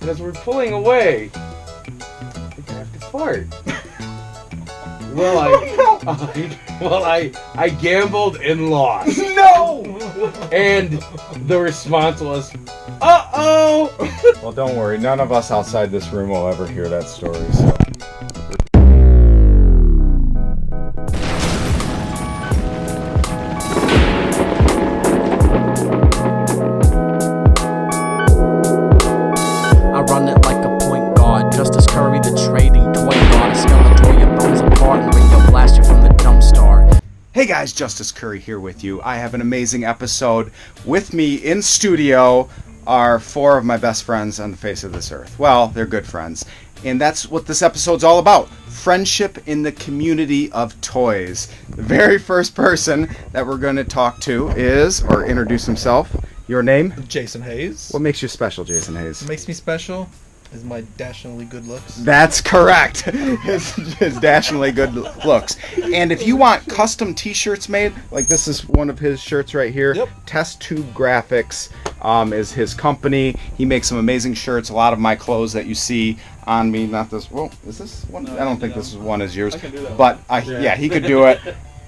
And as we're pulling away, I have to fart. I gambled and lost. No! And the response was, uh-oh! Well, don't worry. None of us outside this room will ever hear that story, so... I run it like a point guard, Justice Curry, the trading toy guard. Skeletor, your bones apart and Ringo blast you from the dumpstar. Hey guys, Justice Curry here with you. I have an amazing episode. With me in studio are four of my best friends on the face of this earth. Well, they're good friends. And that's what this episode's all about. Friendship in the community of toys. The very first person that we're going to talk to is, or introduce himself. Your name? Jason Hayes. What makes you special, Jason Hayes? What makes me special is my dashingly good looks. That's correct. His dashingly good looks. And if you want custom t-shirts made, like this is one of his shirts right here. Yep. Test Tube Graphics is his company. He makes some amazing shirts. A lot of my clothes that you see on me, not this. Well, is this one? No, I don't think this one is yours. I can do that But one. yeah, he could do it.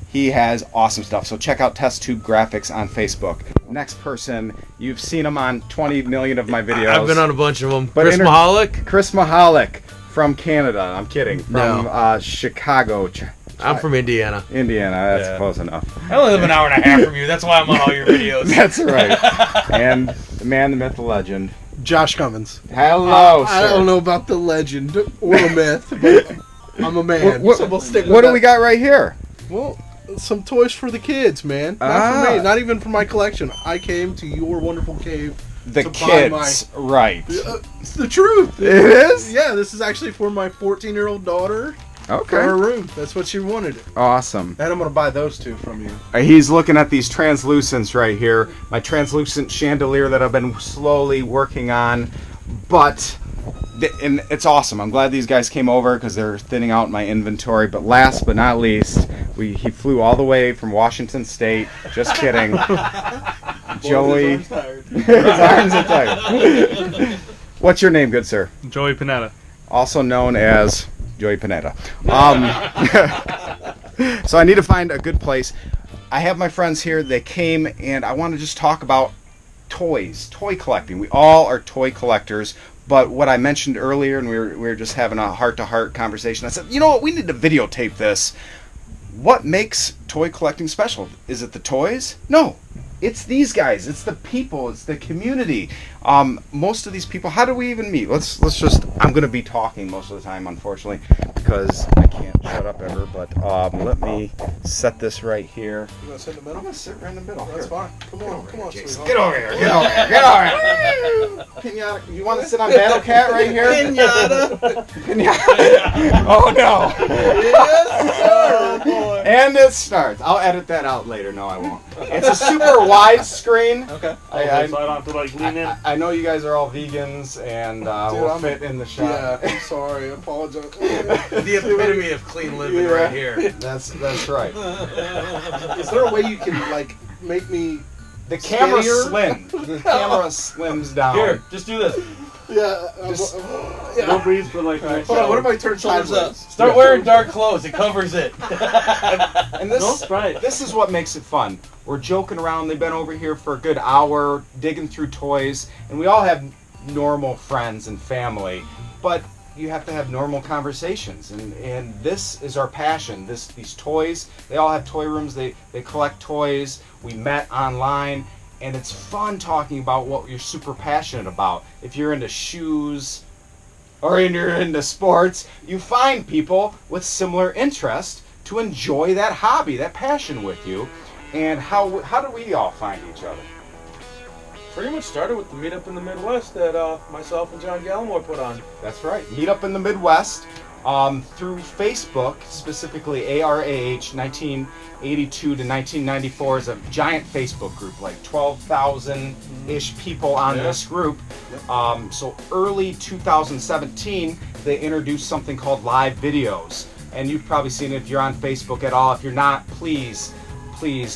He has awesome stuff. So check out Test Tube Graphics on Facebook. Next person, you've seen him on 20 million of my videos. I've been on a bunch of them. But Chris Mahalik. Chris Mahalik from Canada. I'm kidding. From No. Chicago. I'm from Indiana. Indiana. That's Yeah. close enough. I only live an hour and a half from you. That's why I'm on all your videos. That's right. And the man, the myth, the legend. Josh Cummins. Hello, I sir. don't know about the legend or the myth, but I'm a man. What, so we'll stick what with do we got right here? Well, some toys for the kids, man. Not Ah. for me. Not even for my collection. I came to your wonderful cave. The to buy kids. Right. It's the truth. It is? Yeah, this is actually for my 14-year-old daughter for her Okay. room. That's what she wanted. Awesome. And I'm going to buy those two from you. He's looking at these translucents right here. My translucent chandelier that I've been slowly working on. But, and it's awesome. I'm glad these guys came over because they're thinning out my inventory. But last but not least, he flew all the way from Washington State. Just kidding. Joey. His arms are tired. What's your name, good sir? Joey Panetta. Also known as Joey Panetta. So I need to find a good place. I have my friends here. They came, and I want to just talk about toys, toy collecting. We all are toy collectors. But what I mentioned earlier, and we were just having a heart-to-heart conversation, I said, you know what, we need to videotape this. What makes toy collecting special? Is it the toys? No. It's these guys. It's the people. It's the community. Most of these people, how do we even meet? Let's just, I'm going to be talking most of the time, unfortunately, because I can't shut up ever. But let me set this right here. You want to sit in the I'm middle? going to sit right in the middle. That's Here. fine. Come on, Jason, sweetheart. get over here. Get over here. Get over here. Pinata, you want to sit on Battle Cat right here? Pinata. Pinata. Oh, no. Yes, sir. Boy. And it starts. I'll edit that out later. No, I won't. It's a super wide screen. Okay. So I don't have to like lean in. I know you guys are all vegans, and we'll I'm- fit in the shot. Yeah, I'm sorry. I apologize. The epitome of clean living Yeah. right here. That's right. Is there a way you can, like, make me... The camera Skinnier? slim. The camera slims down. Here, just do this. Yeah. Just- No breeze for like. Hold on, what if I turn Shoulders sideways? up. Start wearing dark clothes. It covers it. And this, Don't try it. this is what makes it fun. We're joking around. They've been over here for a good hour, digging through toys, and we all have normal friends and family, but you have to have normal conversations, and this is our passion. These toys, they all have toy rooms. They collect toys. We met online, and it's fun talking about what you're super passionate about. If you're into shoes or you're into sports, you find people with similar interests to enjoy that hobby, that passion with you. And how do we all find each other? Pretty much started with the meetup in the Midwest that myself and John Gallimore put on. That's right. Meet up in the Midwest through Facebook, specifically ARAH 1982 to 1994 is a giant Facebook group, like 12,000-ish people on this group. So early 2017, they introduced something called live videos. And you've probably seen it if you're on Facebook at all. If you're not, please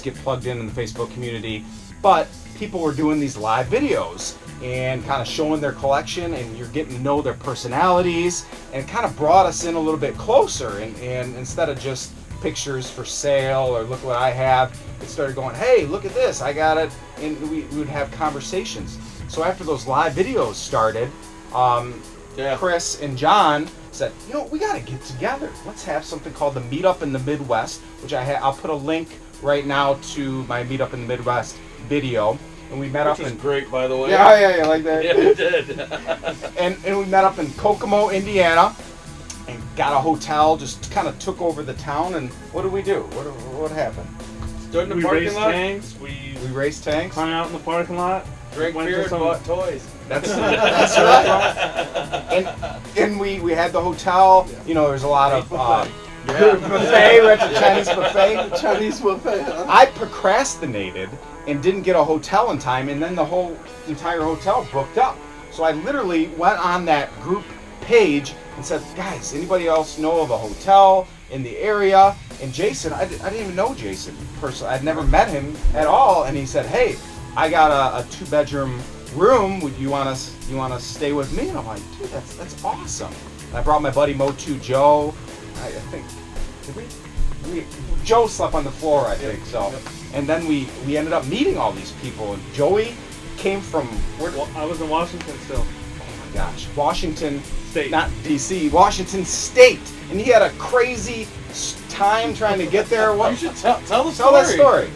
get plugged in the Facebook community. But people were doing these live videos, and kind of showing their collection, and you're getting to know their personalities, and it kind of brought us in a little bit closer. And instead of just pictures for sale or look what I have, it started going, hey, look at this, I got it, and we would have conversations. So after those live videos started, Chris and John said, we got to get together. Let's have something called the Meetup in the Midwest, which I'll put a link right now to my Meetup in the Midwest video. And we met Which up was in great, by the way. yeah, like that. Yeah, it did. and we met up in Kokomo, Indiana, and got a hotel. Just kind of took over the town. And what did we do? What happened? Stood in the We parking raced lot, tanks. We We raced tanks. hung out in the parking lot. drank went beer, to and some- bought toys. That's right. And we had the hotel. There's a lot of buffet. We went to Chinese buffet. Chinese buffet, huh? I procrastinated and didn't get a hotel in time, and then the whole entire hotel booked up. So I literally went on that group page and said, guys, anybody else know of a hotel in the area? And Jason, I didn't even know Jason personally. I'd never met him at all. And he said, hey, I got a 2-bedroom room. Would you want to stay with me? And I'm like, dude, that's awesome. And I brought my buddy Motu Joe. I think, did we Joe slept on the floor, I think so. And then we ended up meeting all these people. And Joey came from Well, I was in Washington still. oh my gosh, Washington State. not DC, Washington State, and he had a crazy time trying to get there. What? You should tell the story. Tell that story.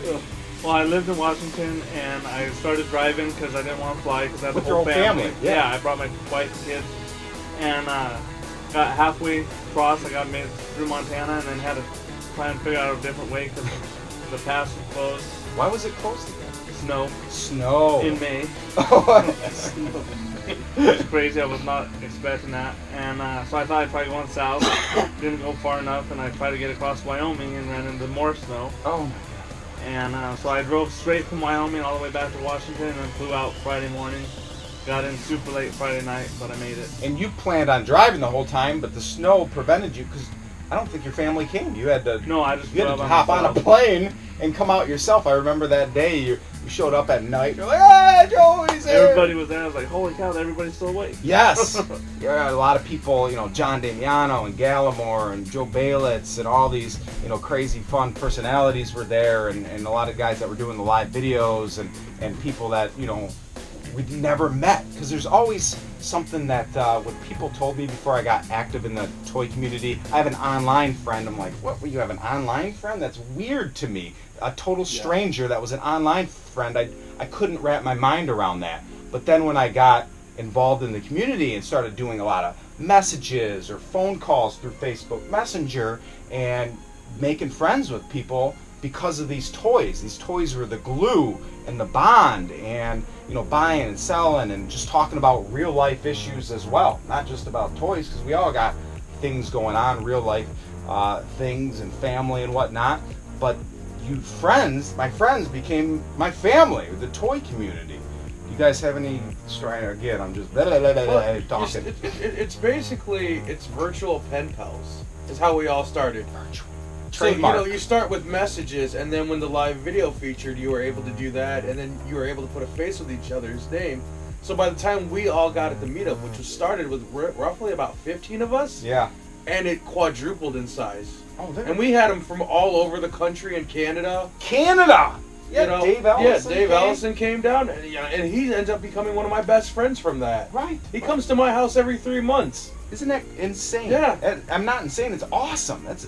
Well, I lived in Washington, and I started driving because I didn't want to fly because I had With the your whole whole family, yeah. Yeah, I brought my wife and kids, and got halfway across. I got made through Montana, and then had to try and figure out a different way because the pass was closed. Why was it closed again? Snow Snow. in May. Oh, It's crazy. I was not expecting that, and so I thought I'd try going south. Didn't go far enough, and I tried to get across Wyoming and ran into more snow. oh my And so I drove straight from Wyoming all the way back to Washington and then flew out Friday morning. Got in super late Friday night, but I made it. God. And you planned on driving the whole time, but the snow prevented you because I don't think your family came. You had to. No, I just You had drove to by hop on a myself. plane and come out yourself. I remember that day you showed up at night. You're like, ah, Joey's here. Everybody was there. I was like, holy cow, everybody's still awake. Yes. Yeah, a lot of people, John Damiano and Gallimore and Joe Baylitz and all these, crazy fun personalities were there, and a lot of guys that were doing the live videos and people that, we'd never met. Because there's always something that what people told me before I got active in the toy community. I have an online friend. I'm like, what? You have an online friend? That's weird to me. A total stranger that was an online friend. I couldn't wrap my mind around that. But then when I got involved in the community and started doing a lot of messages or phone calls through Facebook Messenger and making friends with people because of these toys. These toys were the glue and the bond, and buying and selling and just talking about real life issues as well, not just about toys, because we all got things going on, real life things and family and whatnot. But my friends became my family, the toy community. You guys have any story? Again, I'm just talking. It's basically virtual pen pals. Is how we all started. So Trademark. you start with messages, and then when the live video featured, you were able to do that, and then you were able to put a face with each other's name. So by the time we all got at the meetup, which was started with roughly about 15 of us, Yeah. and it quadrupled in size. Oh, there. And we had them from all over the country and Canada. Canada. Yeah, Dave Ellison. Yeah, Dave came. Ellison came down, and he ends up becoming one of my best friends from that. Right. He comes to my house every 3 months. Isn't that insane? Yeah. I'm not insane. It's awesome. It's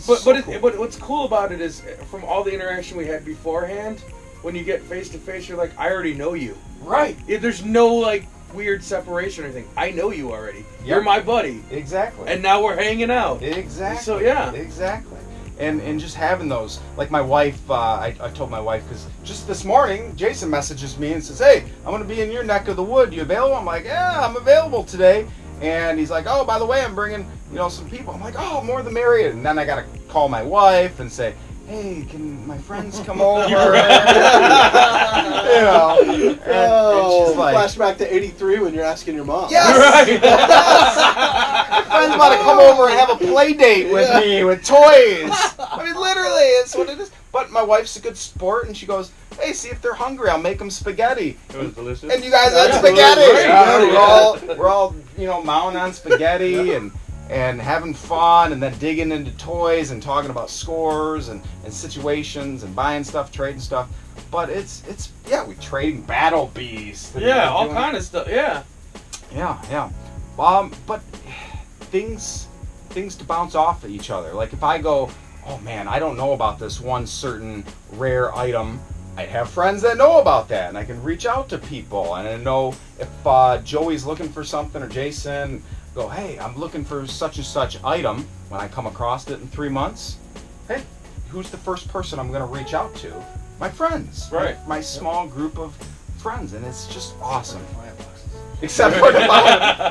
But so but, cool. but what's cool about it is from all the interaction we had beforehand, when you get face to face, you're like, I already know you. Right. There's no weird separation or anything. I know you already. Yep. You're my buddy, Exactly. and now we're hanging out. Exactly. So, yeah. Exactly. And just having those, like my wife, I told my wife, because just this morning, Jason messages me and says, hey, I'm going to be in your neck of the wood. You available? I'm like, yeah, I'm available today. And he's like, oh, by the way, I'm bringing, some people. I'm like, oh, more the merrier. And then I got to call my wife and say, hey, can my friends come over? And she's like, flashback to '83 when you're asking your mom. yes! Right. My friend's about to come over and have a play date with me with toys. I mean, literally, it's what it is. But my wife's a good sport, and she goes, hey, see if they're hungry. I'll make them spaghetti. It was delicious. And you guys had Yeah, spaghetti. right, Yeah, we're all mowing on spaghetti and having fun, and then digging into toys and talking about scores and situations and buying stuff, trading stuff. But it's we trading battle bees. Yeah, all kind of stuff. Yeah. Yeah. But things to bounce off of each other. Like if I go, oh man, I don't know about this one certain rare item. I have friends that know about that, and I can reach out to people, and I know if Joey's looking for something or Jason, go, hey, I'm looking for such and such item. When I come across it in 3 months, hey, who's the first person I'm going to reach out to? My friends, Right. My small group of friends, and it's just awesome. Except for the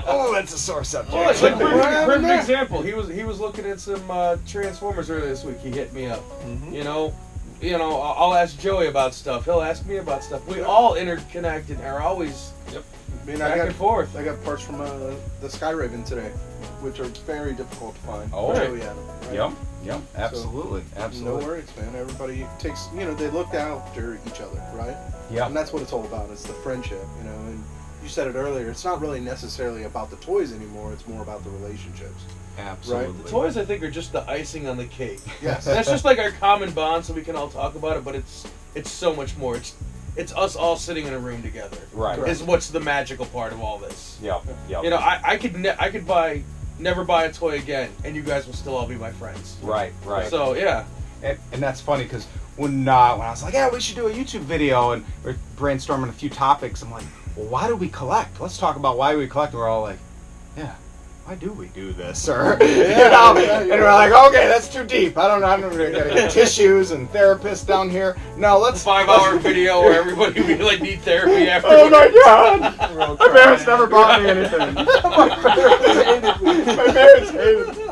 oh, that's a sore subject. Well, it's like perfect example. He was looking at some Transformers earlier this week. He hit me up. You know, I'll ask Joey about stuff. He'll ask me about stuff. We all interconnected are always back and forth. I got parts from the Sky Raven today, which are very difficult to find. Oh, Joey had them, right? Yep, absolutely. No worries, man. Everybody takes, they look after each other, right? Yeah. And that's what it's all about. It's the friendship, and you said it earlier. It's not really necessarily about the toys anymore. It's more about the relationships. Absolutely. Right? The toys, I think, are just the icing on the cake. Yes. That's just like our common bond, so we can all talk about it. But it's so much more. It's us all sitting in a room together. Right. Is what's the magical part of all this. Yep. I could never buy a toy again, and you guys will still all be my friends. Right. So yeah. And that's funny because when I was like, yeah, we should do a YouTube video, and we're brainstorming a few topics, I'm like, well, why do we collect? Let's talk about why we collect. And we're all like, yeah, why do we do this? Or, and we're like, okay, that's too deep. I'm not going to get tissues and therapists down here. No, let's... 5-hour video where everybody we need therapy after. Oh my God! My parents never bought me anything. My parents hated me.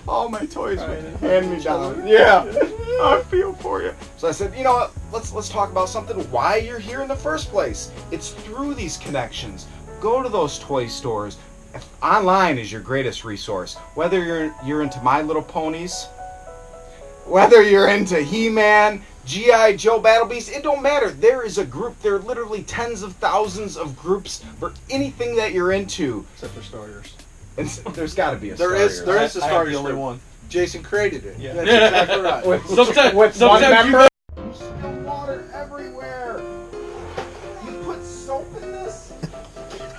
All my toys would hand me down. Yeah, I feel for you. So I said, you know what? Let's talk about something. Why you're here in the first place? It's through these connections. Go to those toy stores. Online is your greatest resource. Whether you're into My Little Ponies, whether you're into He-Man, G.I. Joe, Battle Beast, it don't matter. There is a group. There are literally tens of thousands of groups for anything that you're into. Except for Starters. There's got to be a There is Star a Wars. Starters. I have the only one. Jason created it. Yeah. That's exactly right. With one member. You spill water everywhere. You put soap in this?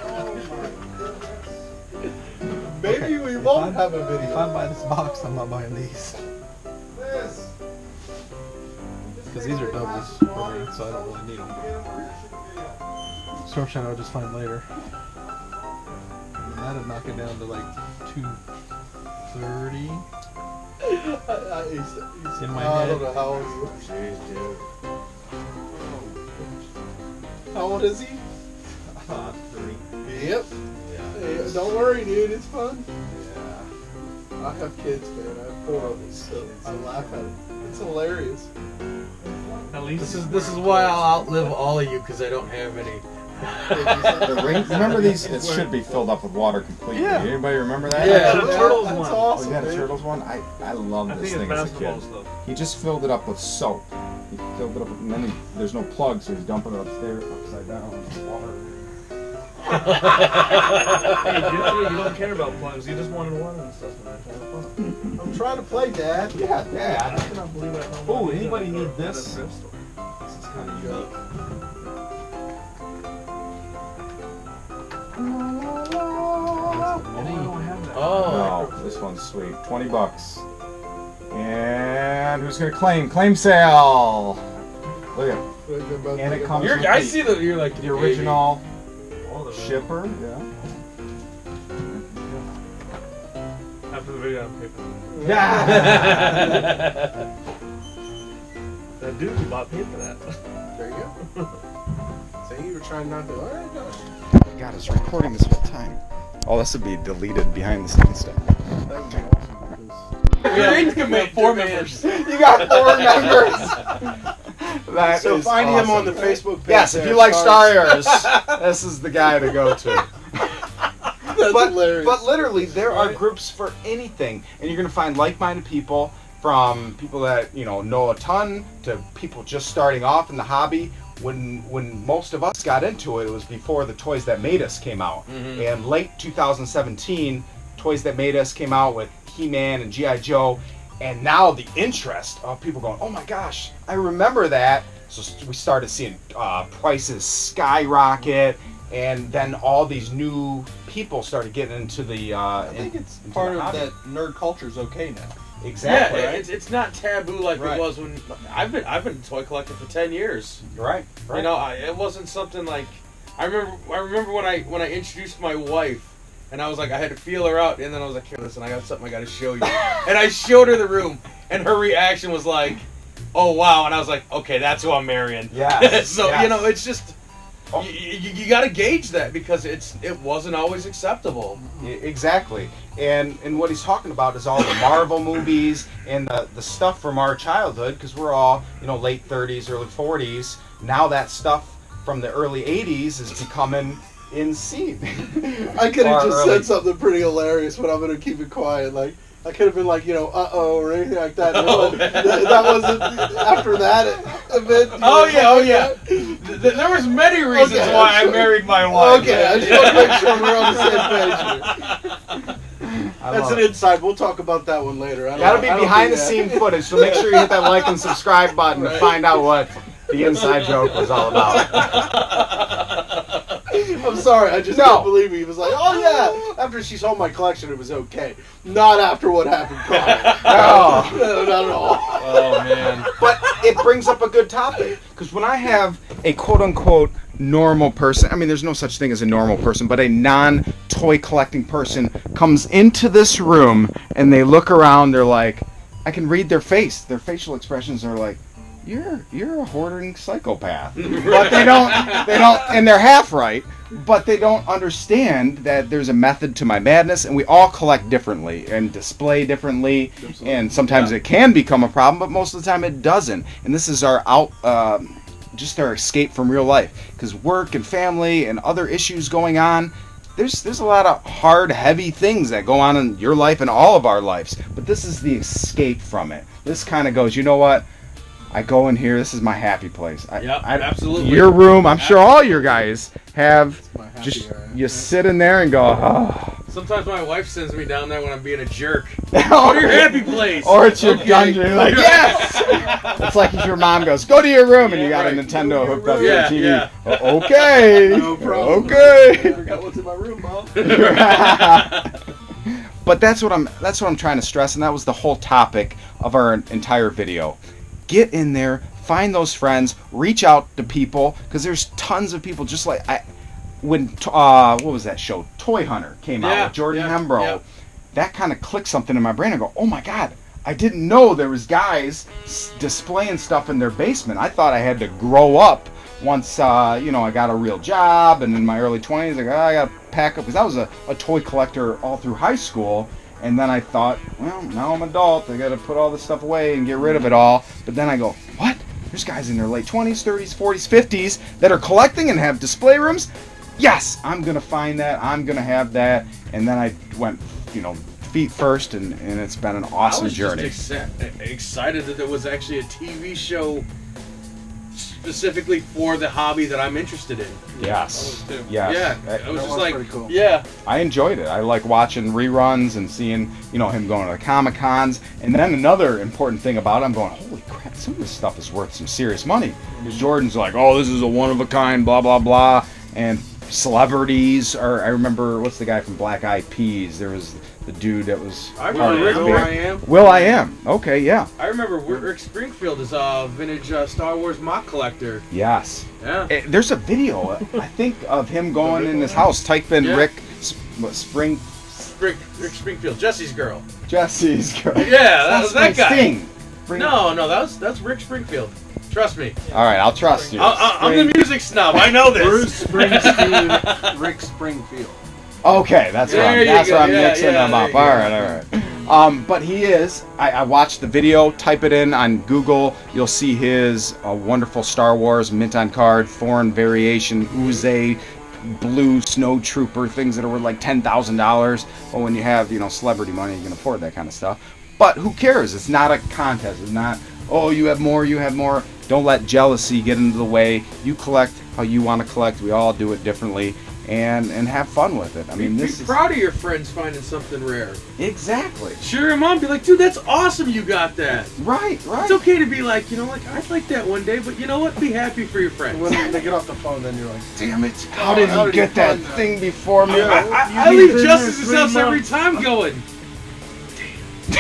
Oh my goodness. Maybe we won't have a video. If I buy this box, I'm not buying these. This. Because these are doubles for me, so I don't really need them. Storm Shadow I'll just find later. And that'd knock it down to like 230 in my I head. don't know how old he is. Jeez, dude. How old is he? 3. Yep. Yeah. Don't worry, dude. It's fun. Yeah. I have kids, man. I have 4 of them, so I laugh at it. It's hilarious. At least This is why I'll outlive all of you because I don't have any. The ring, remember these? It should be filled up with water completely. Yeah. Anybody remember that? Yeah. The Turtles That's one. Oh, awesome, you had a dude. Turtles one? I love I this think it's thing as a basketball kid. stuff. He just filled it up with soap. He filled it up, and then there's no plug, so he's dumping it upstairs, upside down, with water. Hey, you don't care about plugs. You just wanted water and stuff. Man. I'm trying to play, Dad. Yeah, yeah. I cannot believe I found Oh, one. anybody need At a this? thrift store. This is kind of unique. Oh, I don't have that. Oh, this one's sweet. $20. And who's gonna claim? Claim sale. Look at it. And it comes with I see that you're like the original All the shipper. Yeah. After the video, I'm paying. Yeah. That dude who bought paid for that. There you go. So you were trying not to. Alright, gosh. God, it's recording this whole time. Oh, this would be deleted behind the scenes stuff. That would be awesome because. You're intimate 4 members. You got 4 members. That So is find him on awesome. the Facebook page. Yes, if there, you like Stars. Star Wars, this is the guy to go to. That's hilarious. But literally, there are Right. groups for anything, and you're gonna find like-minded people. from people that know a ton to people just starting off in the hobby. When most of us got into it, it was before the Toys That Made Us came out. And late 2017, Toys That Made Us came out with He-Man and G.I. Joe, and now the interest of people going, oh my gosh, I remember that. So we started seeing prices skyrocket, and then all these new people started getting into the I think it's part of that nerd culture's okay now. Exactly. Yeah, Right. it's not taboo like Right. it was when I've been a toy collector for 10 years. Right. You know, it wasn't something like I remember when I introduced my wife, and I was like, I had to feel her out, and then I was like, here, listen, I got something I got to show you, and I showed her the room, and her reaction was like, oh wow, and I was like, okay, that's who I'm marrying. Yes. So yes. it's just you got to gauge that because it wasn't always acceptable. Exactly. And what he's talking about is all the Marvel movies and the stuff from our childhood, because we're all, late 30s, early 40s. Now that stuff from the early 80s is becoming in scene. I could have just early. said something pretty hilarious, but I'm going to keep it quiet. Like, I could have been like, uh-oh, or anything like that. Oh, that wasn't after that event. Oh yeah. There was many reasons Okay, why I sure. married my wife. Okay, I just want to make sure we're on the same page here. That's an inside. We'll talk about that one later. That'll be behind the scene footage, so make sure you hit that like and subscribe button to find out what the inside joke was all about. I'm sorry, I just can't believe he was like, oh yeah, after she saw my collection it was okay. Not after what happened prior. No, not at all. Oh man. But it brings up a good topic, because when I have a quote-unquote normal person, I mean there's no such thing as a normal person, but a non-toy collecting person comes into this room and they look around, they're like, I can read their face, their facial expressions are like, you're a hoarding psychopath. But they don't, and they're half right, but they don't understand that there's a method to my madness, and we all collect differently and display differently. Absolutely. And sometimes it can become a problem, but most of the time it doesn't. And this is our just our escape from real life, because work and family and other issues going on. There's a lot of hard, heavy things that go on in your life and all of our lives, but this is the escape from it. This kind of goes, you know what? I go in here. This is my happy place. Absolutely. Your room. I'm sure all your guys have. my Just happy area. you sit in there and go, oh. Sometimes my wife sends me down there when I'm being a jerk. Go to your happy place. Or it's your dungeon. You're like, yes! It's like if your mom goes, go to your room, and you got a Nintendo hooked up to your TV. Yeah. Okay. No problem. Okay. I forgot what's in my room, Mom. But that's what I'm trying to stress, and that was the whole topic of our entire video. Get in there, find those friends, reach out to people, because there's tons of people just like when what was that show? Toy Hunter came out with Jordan Hembrow. Yeah. That kind of clicked something in my brain. I go, oh my God, I didn't know there was guys displaying stuff in their basement. I thought I had to grow up once I got a real job, and in my early 20s, I got to pack up, because I was a toy collector all through high school. And then I thought, well, now I'm an adult, I gotta put all this stuff away and get rid of it all. But then I go, what? There's guys in their late 20s, 30s, 40s, 50s that are collecting and have display rooms? Yes, I'm gonna find that, I'm gonna have that. And then I went, feet first, and it's been an awesome journey. I was just excited that there was actually a TV show specifically for the hobby that I'm interested in. Yes. I was too. Yes. Yeah, I was That just was like, pretty cool. yeah. I enjoyed it. I like watching reruns and seeing, him going to the Comic-Cons. And then another important thing about it, I'm going, holy crap, some of this stuff is worth some serious money. Because Jordan's like, oh, this is a one-of-a-kind, blah, blah, blah. And celebrities, or I remember, what's the guy from Black Eyed Peas? There was the dude that was... I remember Rick Will.i.am. Will.i.am. Okay, yeah. I remember Rick Springfield is a vintage Star Wars mock collector. Yes. Yeah. There's a video, I think, of him going in his house. Type in Rick Springfield, Jesse's girl. Jesse's girl. Yeah, that was that guy. Sting. No, that's Rick Springfield. Trust me. All right, I'll trust you. I'm the music snob. I know this. Bruce Springsteen, Rick Springfield. Okay, that's There where you I'm go. mixing them up. All right. But he is. I watched the video. Type it in on Google. You'll see his wonderful Star Wars mint on card, foreign variation, Uze, blue snow trooper, things that are worth like $10,000. Well, when you have celebrity money, you can afford that kind of stuff. But who cares? It's not a contest. It's not, oh, you have more, you have more. Don't let jealousy get into the way. You collect how you want to collect. We all do it differently. And have fun with it. I mean, be this is proud of your friends finding something rare. exactly Cheer them on. Be like, dude, that's awesome. You got that. right. It's okay to be like, like I'd like that one day, but you know what? Be happy for your friends. When they get off the phone, then you're like, Damn it! How did he get that find that? thing before me? I leave Justice's house every time going. You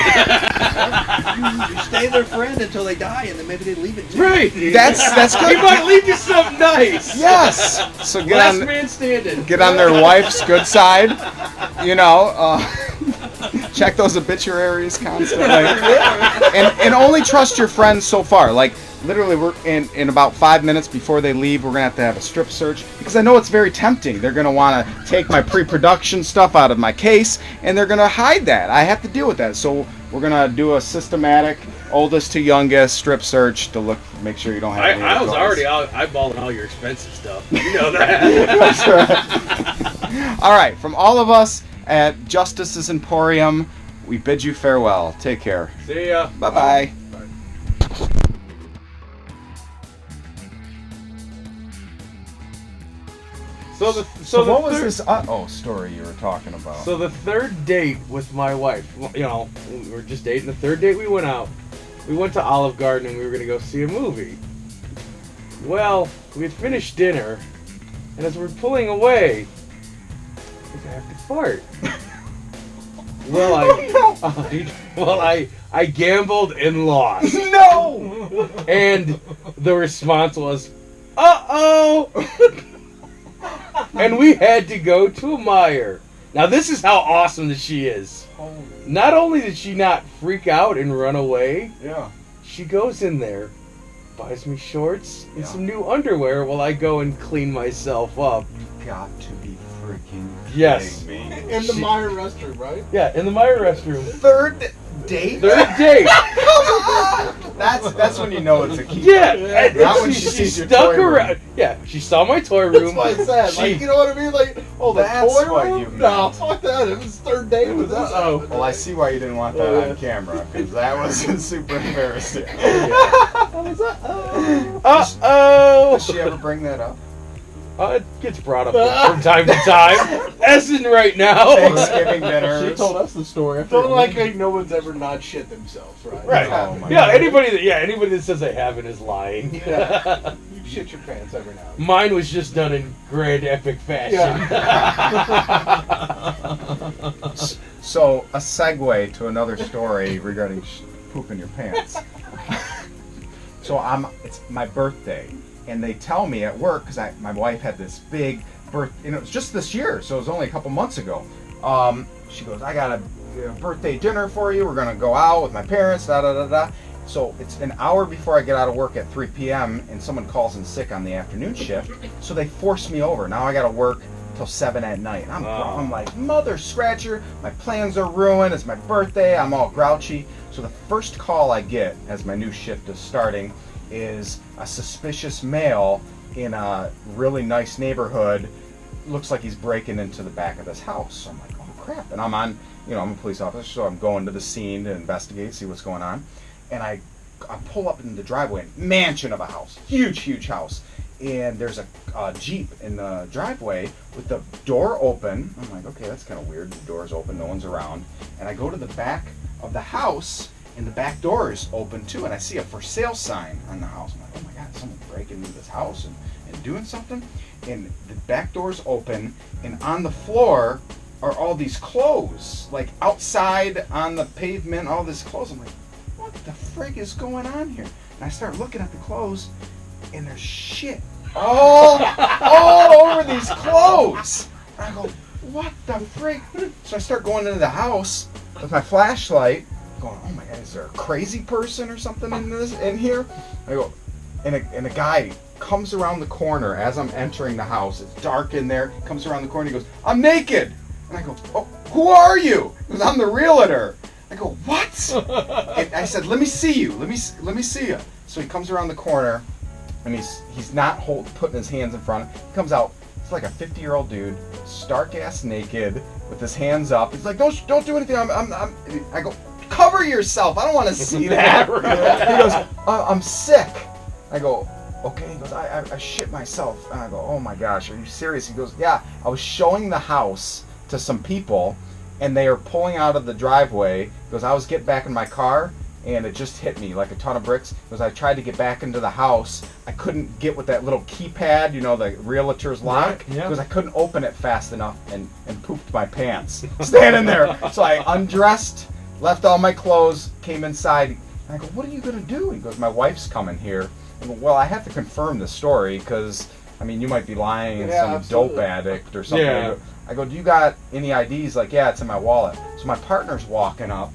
stay their friend until they die, and then maybe they leave it too. Right. That's He good. might leave you something nice. Yes. So Last man standing. get on their wife's good side. Check those obituaries constantly, and only trust your friends so far. Like literally, we're in about 5 minutes before they leave. We're gonna have a strip search because I know it's very tempting. They're gonna want to take my pre-production stuff out of my case, and they're gonna hide that. I have to deal with that. So we're gonna do a systematic, oldest to youngest strip search to make sure you don't have. any I was toys. already eyeballing all your expensive stuff. You know that. That's right. All right, from all of us at Justice's Emporium, we bid you farewell. Take care. See ya. Bye-bye. So what was this story you were talking about? So the third date with my wife, we were just dating. The third date we went out. We went to Olive Garden and we were gonna go see a movie. Well, we had finished dinner, and as we're pulling away, I think I have to fart. I gambled and lost. No! And the response was, uh-oh! And we had to go to a Meijer. Now this is how awesome that she is. Not only did she not freak out and run away, Yeah. she goes in there, buys me shorts and Yeah. some new underwear while I go and clean myself up. You got to be freaking Yes. kidding me. in the Meyer restroom, right? Yeah, in the Meijer restroom. Third date? Third date. That's when you know it's a keeper. Yeah, and Not when she she sees your stuck toy room. around. Yeah, she saw my toy room. That's why I said, She- like, you know what I mean? Like, oh, the That's toy what room? you meant. No, fuck that. It was third date with this. Uh-oh. Well, I see why you didn't want that on camera, because that was super embarrassing. Uh-oh. Does she ever bring that up? It gets brought up from time to time. As in right now. Thanksgiving dinner. She told us the story. Don't like no one's ever not shit themselves, right? Right. Oh, my Yeah, God. anybody that says they haven't is lying. Yeah. You shit your pants every now and then. Mine was just done in grand epic fashion. So, a segue to another story regarding poop in your pants. So it's my birthday, and they tell me at work, because my wife had this big it was just this year, so it was only a couple months ago. She goes, I got a birthday dinner for you. We're gonna go out with my parents. Da da da da. So it's an hour before I get out of work at 3 p.m. and someone calls in sick on the afternoon shift, so they force me over. Now I gotta work till 7 at night. I'm like, mother scratcher. My plans are ruined. It's my birthday. I'm all grouchy. So the first call I get as my new shift is starting is a suspicious male in a really nice neighborhood. Looks like he's breaking into the back of this house. So I'm like, oh crap. And I'm I'm a police officer, so I'm going to the scene to investigate, see what's going on. And I pull up in the driveway, mansion of a house, huge house. And there's a Jeep in the driveway with the door open. I'm like, okay, that's kind of weird. The door's open, no one's around. And I go to the back of the house, and the back door is open too. And I see a for sale sign on the house. I'm like, oh my God, someone's breaking into this house and doing something. And the back door's open, and on the floor are all these clothes, like outside on the pavement, all this clothes. I'm like, what the frig is going on here? And I start looking at the clothes, and there's shit all over these clothes. And I go, what the frig? So I start going into the house with my flashlight, going, oh my God, is there a crazy person or something in here? I go, and a guy comes around the corner as I'm entering the house. It's dark in there. Comes around the corner. He goes, I'm naked. And I go, oh, who are you? He goes, I'm the realtor. I go, what? And I said, let me see you. Let me see you. So he comes around the corner, and he's not putting his hands in front. He comes out. It's like a 50-year-old dude, stark ass naked, with his hands up. He's like, don't do anything. I go, cover cover yourself. I don't want to see that. He goes, I'm sick. I go, okay. He goes, I shit myself. And I go, oh my gosh, are you serious? He goes, yeah, I was showing the house to some people, and they are pulling out of the driveway. He goes, I was getting back in my car, and it just hit me like a ton of bricks. Because I tried to get back into the house, I couldn't get with that little keypad, you know, the realtor's lock. Right, yeah. Because I couldn't open it fast enough, and pooped my pants standing there. So I undressed, left all my clothes, came inside, and I go, what are you gonna do? He goes, my wife's coming here. I go, well, I have to confirm the story because I mean, you might be lying and some absolutely. dope addict or something. Yeah. I go, do you got any IDs? Like, yeah, it's in my wallet. So my partner's walking up.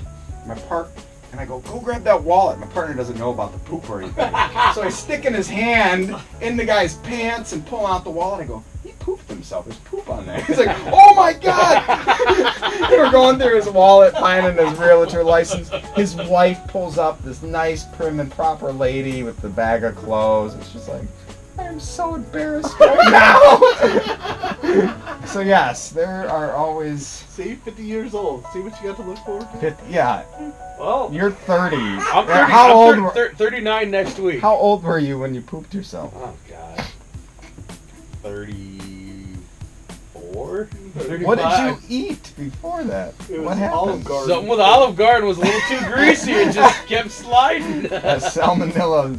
And I go grab that wallet. My partner doesn't know about the poop or anything. So I stick in his hand in the guy's pants and pull out the wallet. I go, he pooped himself. There's poop on there. He's like, oh my God! We're going through his wallet, finding his realtor license. His wife pulls up, this nice, prim and proper lady with the bag of clothes. It's just like, I'm so embarrassed right now. So yes, there are always. See, 50 years old. See what you got to look forward to? 50, yeah, Well, you're 30. I'm 30, How I'm old? 39 next week. How old were you when you pooped yourself? Oh, God. 34? What did you eat before that? It What was Olive happened? Garden. Something with Olive Garden was a little too greasy and just kept sliding. A salmonella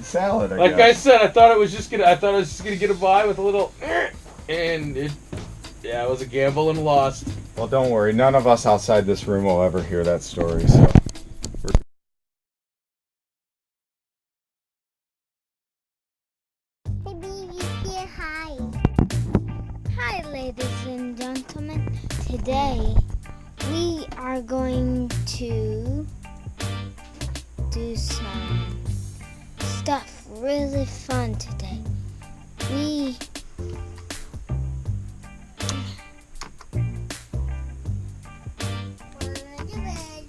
salad. Like I said, I thought I was just gonna get by with a little, and it was a gamble and lost. Well, don't worry. None of us outside this room will ever hear that story. So. Hey, baby, say hi. Hi, ladies and gentlemen. Today, we are going to do some stuff really fun today.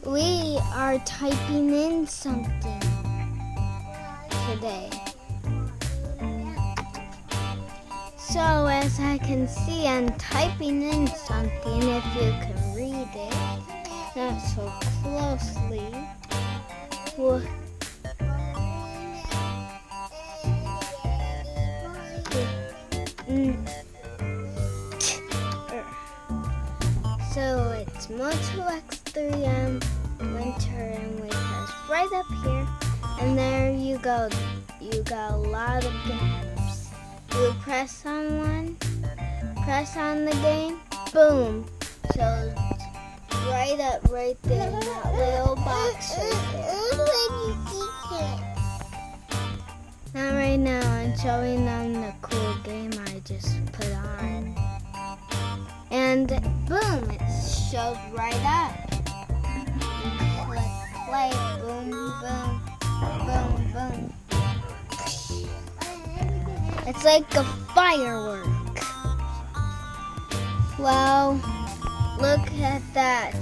We are typing in something today. So as I can see, I'm typing in something. If you can read it, not so closely. So it's Moto X3M Winter and Weekends right up here, and there you go. You got a lot of games. You press on one, press on the game, boom. So it's right up right there in that little box right there. Now right now I'm showing them the cool game I just put on. And boom, it showed right up. You click play, boom, boom, boom, boom. It's like a firework. Well, look at that.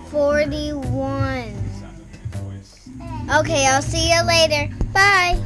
41. Okay, I'll see you later. Bye.